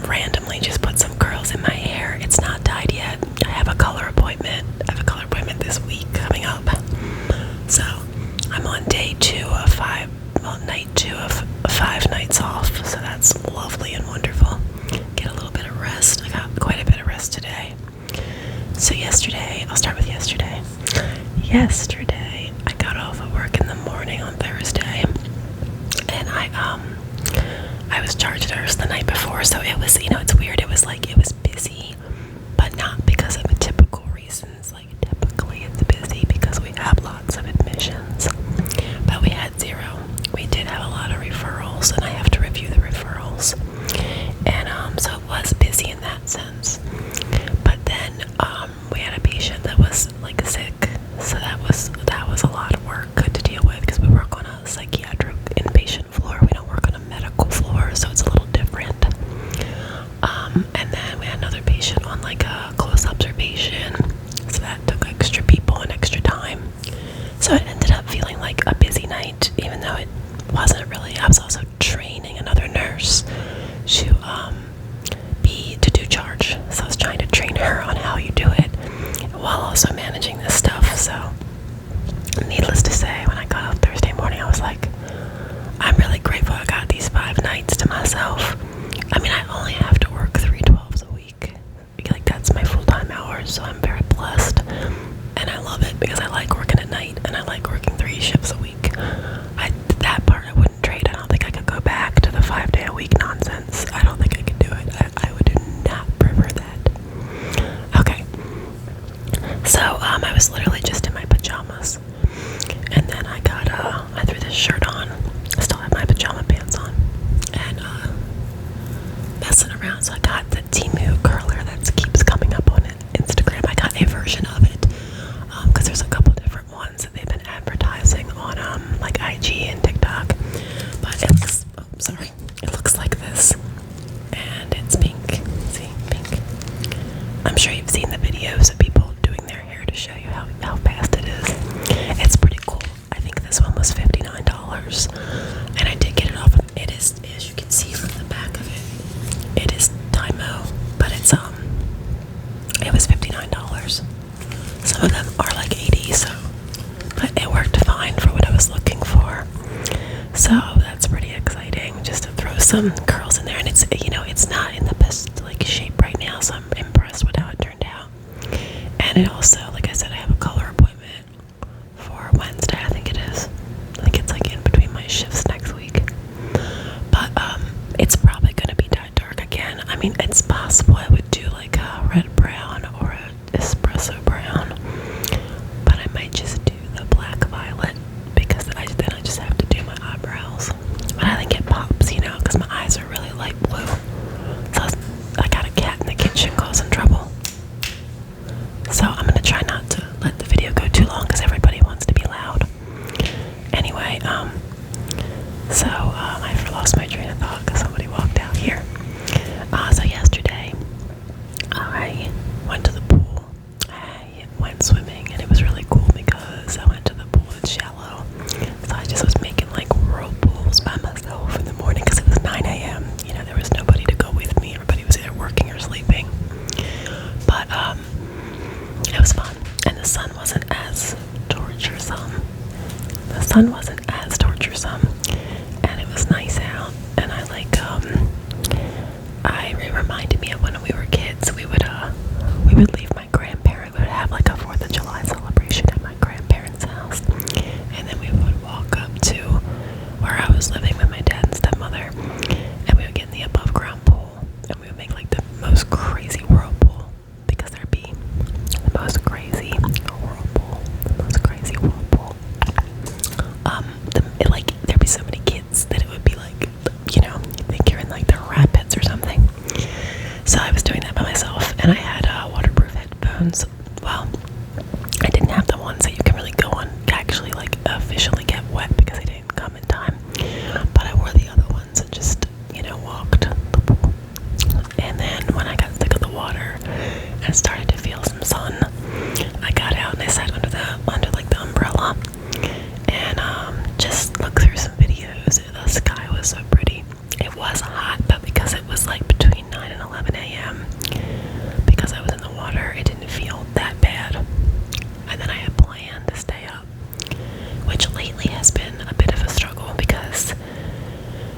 randomly just put some curls in my hair. It's not dyed yet. I have a color appointment. This week coming up. So I'm on day 2 of 5, well, night 2 of 5 nights off. So that's lovely and wonderful. Get a little bit of rest. I got quite a bit of rest today. So yesterday, I'll start with yesterday. Yesterday, I got off of work in the morning on Thursday, and I was charge nurse the night before, so it was, it's weird. It was busy, but not because of the typical reasons. Like, typically it's busy because we have lots of admissions, but we had 0. We did have a lot of referrals, and I have to review the referrals, and so it was busy in that sense. But then we had a patient that was sick, so that was a lot of work to deal with, because we work on a psychiatric inpatient floor. We don't work on a medical floor, so it's a little different. And then we had another patient on a close observation, so that took extra people and extra time. So it ended up feeling like a busy night, even though it wasn't really. I was also training another nurse to do charge, so I was trying to train her on how you do it while also managing this stuff. So needless to say, when I got up Thursday morning, I was like, I'm really grateful I got these 5 nights to myself. I mean, I only have to work 3 12s a week. That's my full-time hours, so I'm very blessed. And I love it because I like working at night, and I like working 3 shifts a week. That part I wouldn't trade. I don't think I could go back to the 5-day-a-week nonsense. I don't think I could do it. I would not prefer that. Okay. So, I was literally just in my pajamas. And then I threw this shirt on. I still have my pajama pants on. And, messing around. So I got the tymo curler that keeps coming up on Instagram. I got a version of it. Because there's a couple different ones that they've been advertising on, IG and TikTok. But it looks like this. And it's pink. See, pink. I'm sure you've seen the videos of people doing their hair to show you how fast it is. It's pretty cool. I think this one was $59, and I did get it off. It is, as you can see from the back of it, it is tymo, but it was $59. Some of them are like 80, but it worked fine for what I was looking for. So that's pretty exciting, just to throw some curls in there. And it's not in the best shape right now, so I'm impressed with how it turned out. And it also, like I said, I have a color appointment for Wednesday, I think it is. I think it's in between my shifts next week. But it's probably going to be dyed dark again. I mean, it's possible I would do a red brown or a espresso brown, but I might just do the black violet, because then I just have to do my eyebrows. But I think it pops, because my eyes are really light blue. So I got a cat in the kitchen causing trouble. So I'm gonna try not to let the video go too long, because everybody wants to be loud. Anyway, I lost my train of thought because somebody walked out here. So yesterday, I went to the pool. I went swimming, and it was really cool because I went to the pool. It's shallow, so I just was making whirlpools by myself in the morning, because it was 9 a.m. There was nobody to go with me. Everybody was either working or sleeping. But it was fun, and the sun wasn't as torturesome. And it was nice out. And it reminded me of when we were kids. We would leave my grandparents. We would have a 4th of July celebration at my grandparents' house, and then we would walk up to where I was living with my dad and stepmother, and we would get in the above ground pool, and we would make the most crazy whirlpool, because there'd be the most crazy whirlpool. There'd be so many kids that it would be you think you're in the rapids or something. So I was doing that by myself, and I had waterproof headphones. Well, I didn't have the ones that you can really go on, actually officially get wet, because they didn't come in time. But I wore the other ones and just, walked the pool. And then when I got sick of the water and started to feel some sun, I got out and I sat under the umbrella, and just looked through some videos. The sky was so pretty. It was hot, but because it was between 11 a.m. because I was in the water. It didn't feel that bad. And then I had planned to stay up, which lately has been a bit of a struggle because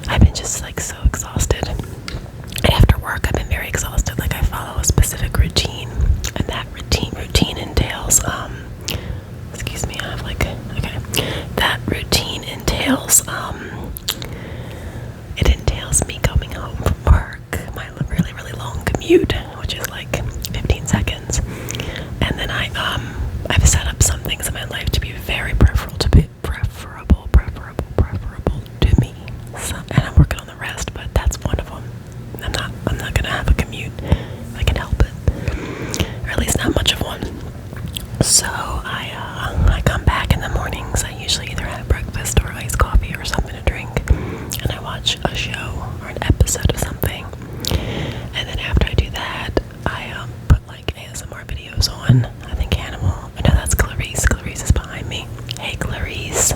I've been just like so exhausted. And after work, I've been very exhausted. Like I follow a specific routine, and that routine entails excuse me, I have like okay. That routine entails it entails me coming home from work, my really, really long commute, which is like 15 seconds. And then I've set up some things in my life to be very preferable to me. So, and I'm working on the rest, but that's one of them. I'm not gonna have a commute if I can help it, or at least not much of one. So I come back in the mornings. I usually either have breakfast or iced coffee or something to drink, and I watch a show or an episode of something. And then after I do that, I put like ASMR videos on. I think Animal. I know that's Clarice. Clarice is behind me. Hey Clarice.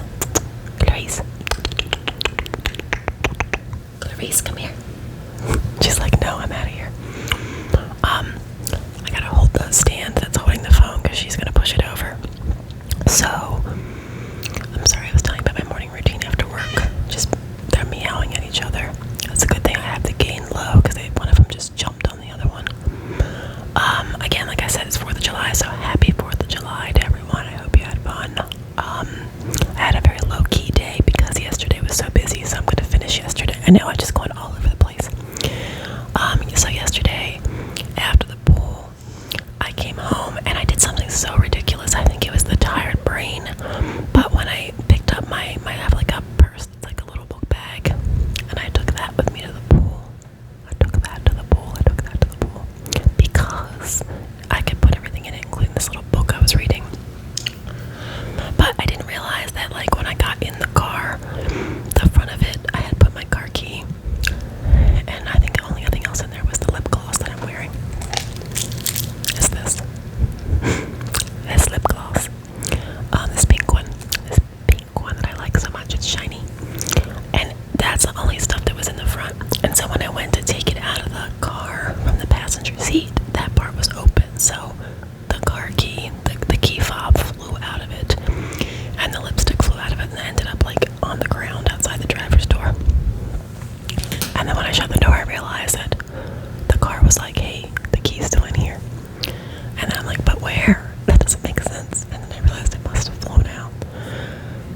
Clarice. Clarice, come here. She's like, no, I'm out of here. I gotta hold the stand that's holding the phone because she's gonna push it over. So, I'm sorry, I was telling you about my morning routine after work. Just, they're meowing at each other. It's a good thing I have the gain low because one of them just jumped on the other one. Again, like I said, it's 4th of July, so happy 4th of July to everyone. I hope you had fun. I had a very low-key day because yesterday was so busy, so I'm gonna finish yesterday. I know I'm just going all over the place. So yesterday, after the pool, I came home and I did something so ridiculous. I think it was the tired brain, but when I picked up I have like a purse, it's like a little book bag, and I took that with me to the pool. I took that to the pool because I could put everything in it, including this little book I was reading. But I didn't realize that like when I got in the car, the front of it, I had put my car key, and I think the only thing else in there was the lip gloss that I'm wearing. Is this lip gloss, this pink one that I like so much. It's shiny, and that's the only stuff that was in the front. And so when I went to take it out of the car from the passenger seat, that part was open, so the car key, the key fob flew out of it, and the lipstick flew out of it, and ended up like on the ground outside the driver's door. And then when I shut the door, I realized that the car was like, hey, the key's still in here. And then I'm like, but where? That doesn't make sense. And then I realized it must have flown out.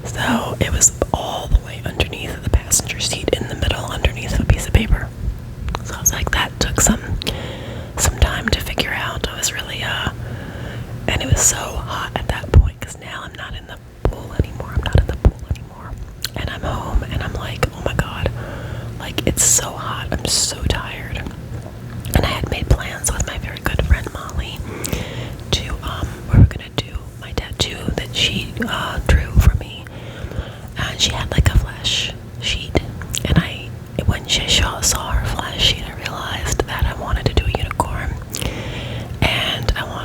So it was all the way underneath the passenger seat, in the middle, underneath of a piece of paper. So I was like, that took some time to figure out. I was really, and it was so hot at that point, because now I'm not in the pool anymore. And I'm home, and I'm like, oh my God, like it's so hot. I'm so tired. And I had made plans with my very good friend Molly to, we were gonna do my tattoo that she drew for me. And she had like a flash sheet. And when she saw her flash sheet, I realized that I wanted to do a unicorn.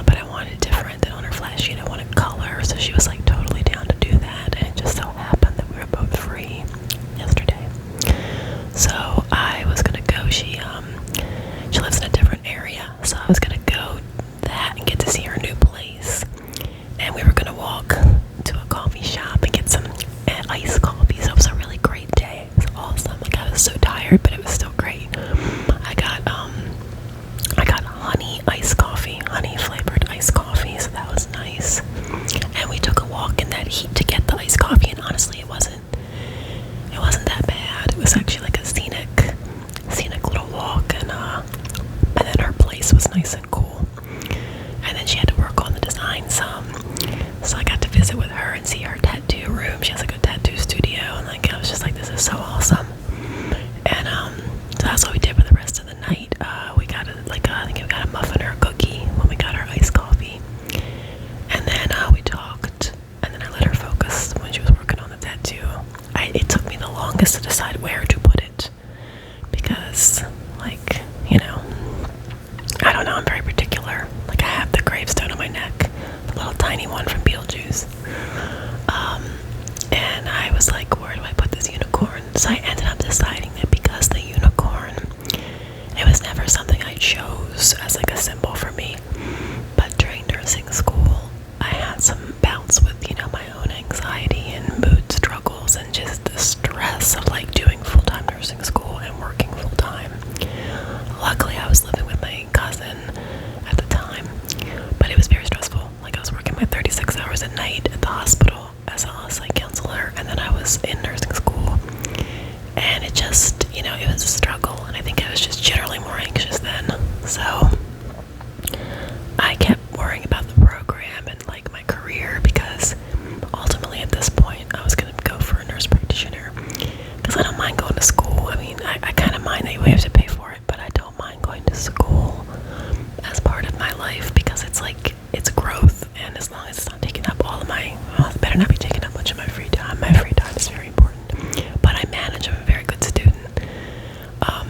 But I wanted it different than on her flash sheet. I wanted color. So she was like totally down to do that. And it just so happened that we were both free yesterday. So I was gonna go. She lives in a different area, so I was gonna go that and get to see her new place. And we were gonna walk to a coffee shop and get some iced coffee. So it was a really great day. It was awesome. Like I was so tired, but it was still great. I got honey flavored iced coffee, so that was nice. And we took a walk in that heat to get the iced coffee, and honestly, it wasn't that bad. It was actually like a scenic it just, it was a struggle, and I think I was just generally more anxious then. So I kept worrying about the program and like my career, because ultimately at this point I was going to go for a nurse practitioner, because I don't mind going to school. I mean, I kind of mind that we have to pay for it, but I don't mind going to school as part of my life, because it's like, it's growth, and as long as it's not taking up all of my, well, it better not be taking up much of my free time. My free time is very important, but I manage. I'm a very good student.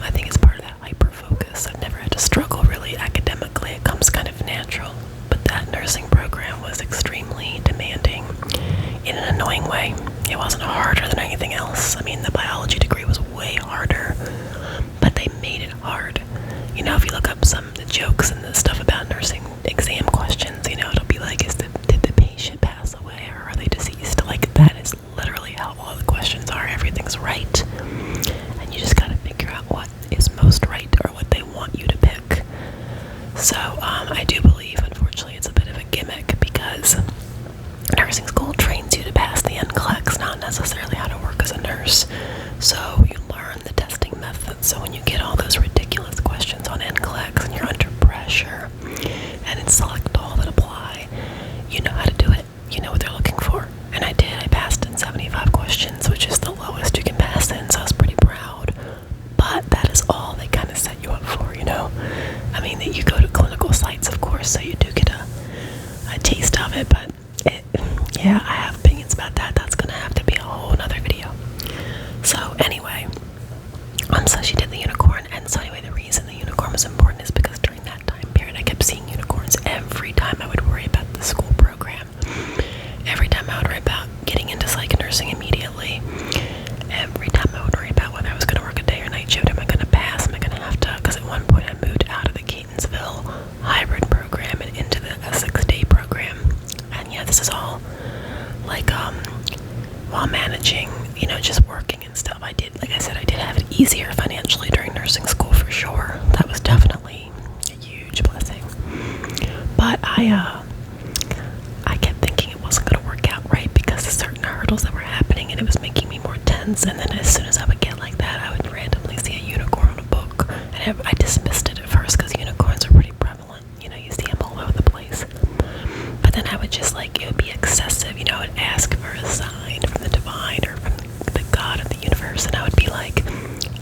I think it's part of that hyper focus. I've never had to struggle really academically. It comes kind of natural, but that nursing program was extremely demanding in an annoying way. It wasn't harder than anything else. I mean, the biology degree was way harder, but they made it hard. If you look up some of the jokes and the stuff about nursing exam questions, it'll be like, did the patient pass away, or are they deceased? Like, that is literally how all the questions are. Everything's right, and you just gotta figure out what is most right, or what they want you to pick. So I do believe, unfortunately, it's a bit of a gimmick, because nursing school trains you to pass the NCLEX, not necessarily how to work as a nurse. So you learn the testing methods. So when you get all those ridiculous questions on NCLEX and you're under pressure, and it's select all that apply, you know how to do it. You know what they're looking for. And I did. I passed in 75 questions, which is the lowest you can pass in, so I was pretty proud. But that is all they kind of set you up for, I mean, that you go to clinical sites, of course, so you do get a taste of it, but yeah, I have opinions about that. That's gonna have to be a whole nother video. So anyway, so she did the unicorn, and so anyway, the reason the unicorn was important is because during that time period, I kept seeing unicorns every time I would worry about the school program. Every time I would worry about getting into psych nursing immediately. Every time I would worry about whether I was going to work a day or night shift. Am I going to pass? Am I going to have to? Because at one point I moved out of the Catonsville hybrid program and into the Essex day program. And yeah, this is all like while managing, just working and stuff. I did, like I said, I did have it easier financially during nursing school for sure. That was definitely a huge blessing. But I kept thinking it wasn't going to work out right because of certain hurdles that were happening, and it was making me more tense. And then as soon as I would get like that, I would randomly see a unicorn on a book, and I dismissed it at first because unicorns are pretty prevalent. You see them all over the place. But then I would just it would be excessive. I would ask for a sign from the divine or from the God of the universe, and I would be like,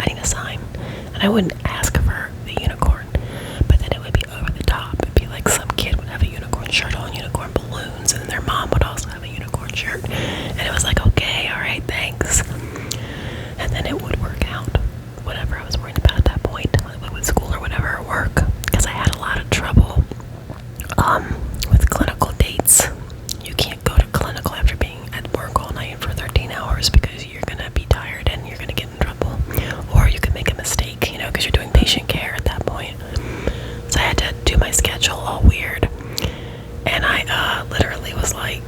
I need a sign. And I wouldn't ask for the unicorn, but then it would be over the top. It'd be like some kid would have a unicorn shirt on, unicorn balloons, and their mom would also have a unicorn shirt. And it was like, okay, all right, thanks. And then it would work out, whatever I was worried about at that point, with school or whatever, or work, because I had a lot of trouble with clinical dates. You can't go to clinical after being at work all night for 13 hours because you're going to be tired and you're going to get in trouble. Or you could make a mistake, because you're doing patient care at that point. So I had to do my schedule all weird. And I literally was like,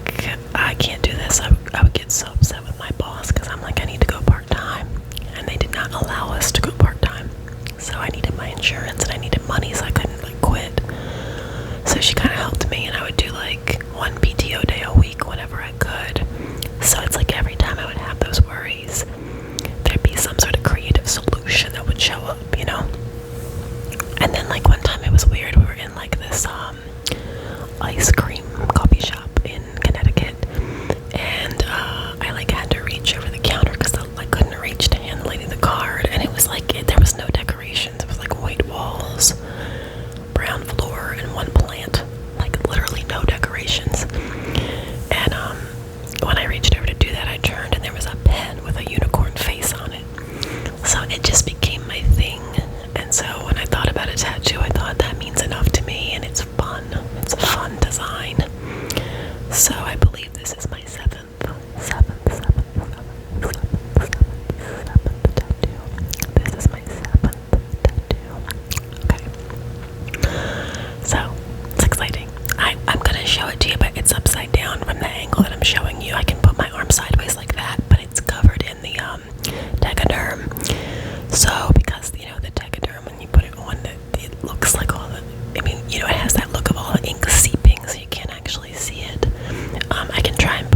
I can't do this. I would get so upset with my boss because I'm like, I need to go part-time. And they did not allow us to go part-time. So I needed my insurance and I needed money, so I couldn't quit. So she kind of helped me, and I would do one PTO day a week whenever I could. So it's like every time I would have those worries, there'd be some sort of creative solution that would show up, And then one time it was weird. We were in this ice cream coffee shop in Connecticut, and I had to reach over the counter because I couldn't reach to hand the lady the card, and it was there was no decorations. It was white walls, brown floor, and one plant, literally no decorations. And when I reached over to do that, I turned and there was a pen with a unicorn face on it. So it just became my thing. And so when I thought about a tattoo, I thought that means enough to me, and it's fun. It's a fun design. So I believe this is my seventh tattoo. This is my seventh tattoo. Okay. So it's exciting. I'm gonna show it to you, but it's upside down from the angle that I'm showing you. I can put my arm sideways like that, but it's covered in the Tegaderm. So because the Tegaderm, when you put it on, it looks like all the, it has that look of all the ink seeping, so you can't actually see it. I can try and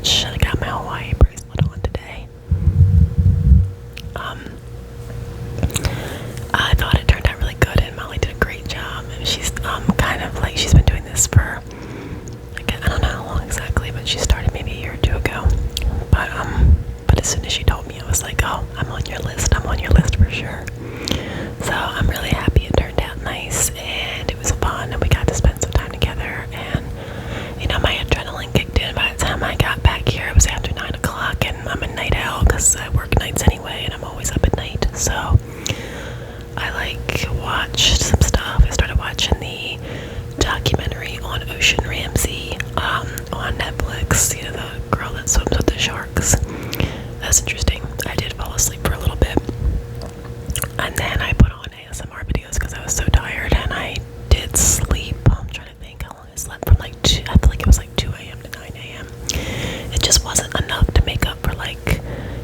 much. I got my Hawaii bracelet on today. I thought it turned out really good, and Molly did a great job. And she's kind of like, she's been doing this for, like, I don't know how long exactly, but she started maybe a year or two ago. But as soon as she told me, I was like, oh, I'm on your list for sure. So I'm really happy it turned out nice, and it was fun, and we got to spend some time together. And you know, my adrenaline kicked in by the time I got back here. It was after 9 o'clock, and I'm a night owl because I work nights anyway, and I'm always up at night. So I watched some stuff. I started watching the documentary on Ocean Ramsey on Netflix. You know, the girl that swims with the sharks. That's interesting. I did fall asleep for a little bit, and then I put on ASMR videos because I was so tired, and I did sleep. I'm trying to think how long I slept from, like 2, I feel like it was like 2 a.m. to 9 a.m. It just wasn't enough to make up for, like,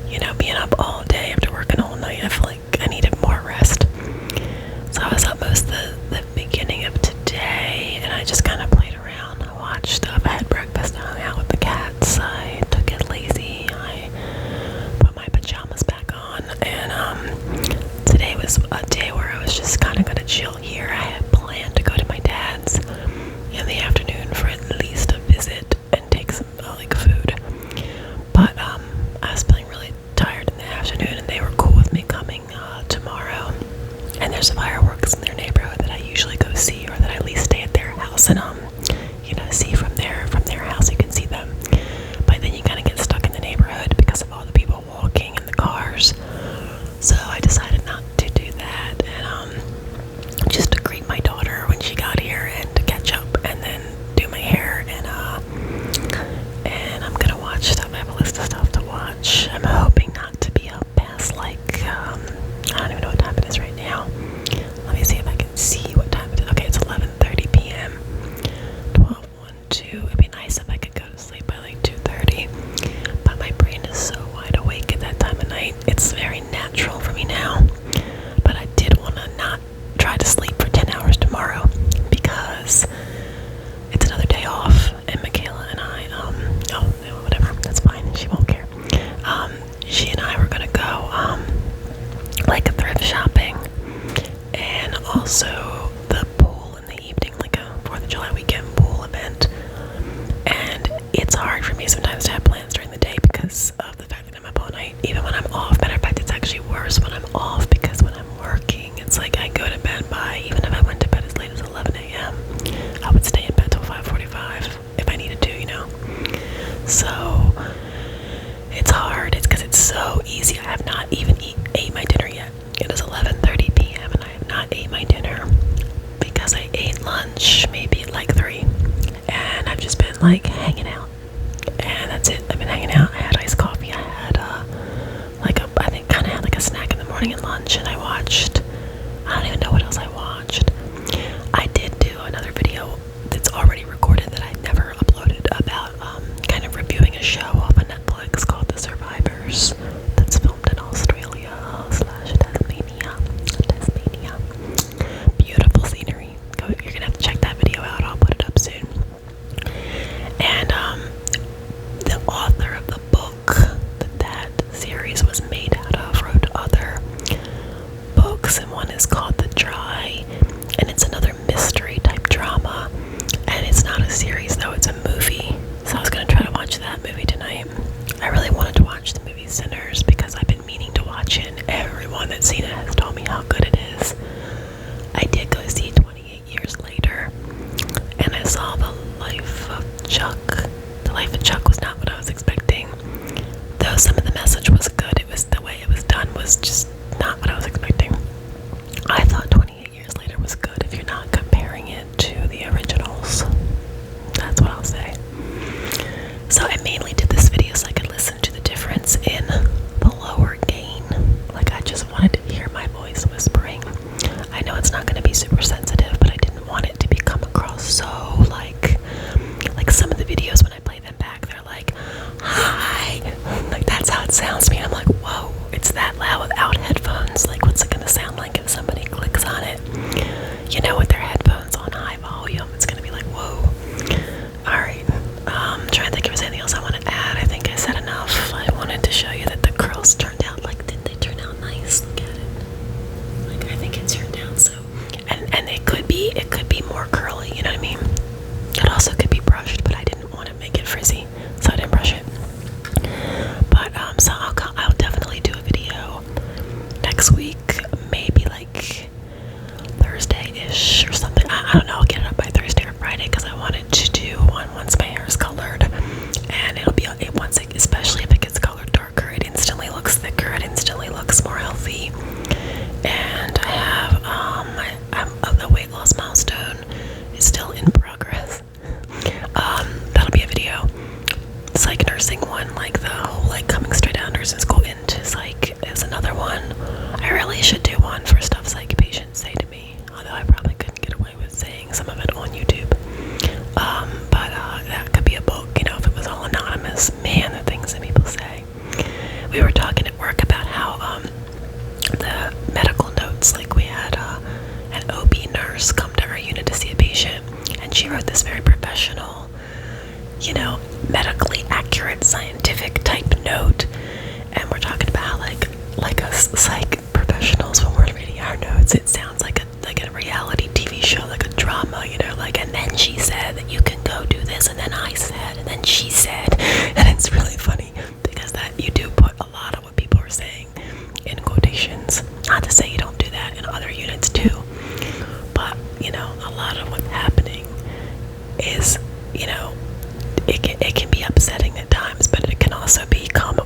you know, being up all day after working all night. I feel like I needed more rest. So I was up most of the beginning of today, and I just kind of played around. I watched stuff. I had breakfast. I hung out with the cats. I took it lazy. I put my pajamas back on, and today was a day where I was just kind of gonna chill here. I had planned to go to my dad's in the afternoon for at least a visit and take some like food, but I was feeling really tired in the afternoon, and they were cool with me coming tomorrow. And there's fireworks in their neighborhood that I usually go see, or that I at least stay at their house and you know, see from their house. You can see them, but then you kind of get stuck in the neighborhood because of all the people walking and the cars. So I decided not to do that, and just to greet my daughter when she got here, and to catch up, and then do my hair, and I'm gonna watch stuff. I have a list of stuff to watch. I'm hoping not to be up past like I don't even know what time it is right now. Let me see if I can see what time it is. Okay, it's 11:30 p.m. 12:12. It'd be nice if I could go to sleep by like 2:30, but my brain is so wide awake at that time of night. It's very natural for me now, but I did want to not try to sleep for 10 hours tomorrow because it's another day off, and Michaela and I, oh, no, whatever, that's fine, she won't care. She and I were gonna go, like thrift shopping, and also the pool in the evening, like a 4th of July weekend pool event. And it's hard for me sometimes to have plans during the day because of the fact that I'm up all night, even when I'm off. Matter of fact, it's actually worse when I'm off, because when I'm working, it's like I go to bed by, even if I went to bed as late as 11 a.m., I would stay in bed till 5:45 if I needed to, you know. So it's hard. It's because it's so easy. I have not even ate my dinner yet. It is 11:30 p.m. and I have not ate my dinner because I ate lunch maybe at like 3, and I've just been like hanging out, and that's it. I've been hanging out. I had iced coffee. I had I think kind of had like a snack in the morning and lunch, and I watched, I don't even know what else I watched. I did do another video that's already recorded that I never uploaded about kind of reviewing a show off of Netflix called The Survivors, that's filmed in Australia / Tasmania. Beautiful scenery. You're gonna have to check that video out. I'll put it up soon. And the author of the book that series was made out of wrote other books, and one is called The Dry, and it's another mystery type drama, and it's not a series though, it's a movie. So I was gonna try to watch that movie tonight. I really wanted to watch the movie Sinners because I've been meaning to watch it, and everyone that's seen it has told me how good it is. I did go see 28 Years Later, and I saw The Life of Chuck. The Life of Chuck was not what I was expecting, though some of the message was good. It was the way it was done was just not what I was expecting. I thought 28 Years Later was good if you're not comparing it to the originals. That's what I'll say. So I mainly did this video so I could listen to the difference in the lower gain. Like, I just wanted to hear my voice whispering. I know it's not going to be super sensitive, but I didn't want it to come across so like some of the videos when I play them back, they're like, hi, like that's how it sounds to me. I'm like, whoa, it's that loud without headphones. Like, what's it going to sound like if somebody clicks on it, you know, with their headphones on high volume? It's going to be like, whoa. All right, trying to think if there's anything else I want to add. it can be upsetting at times, but it can also be calm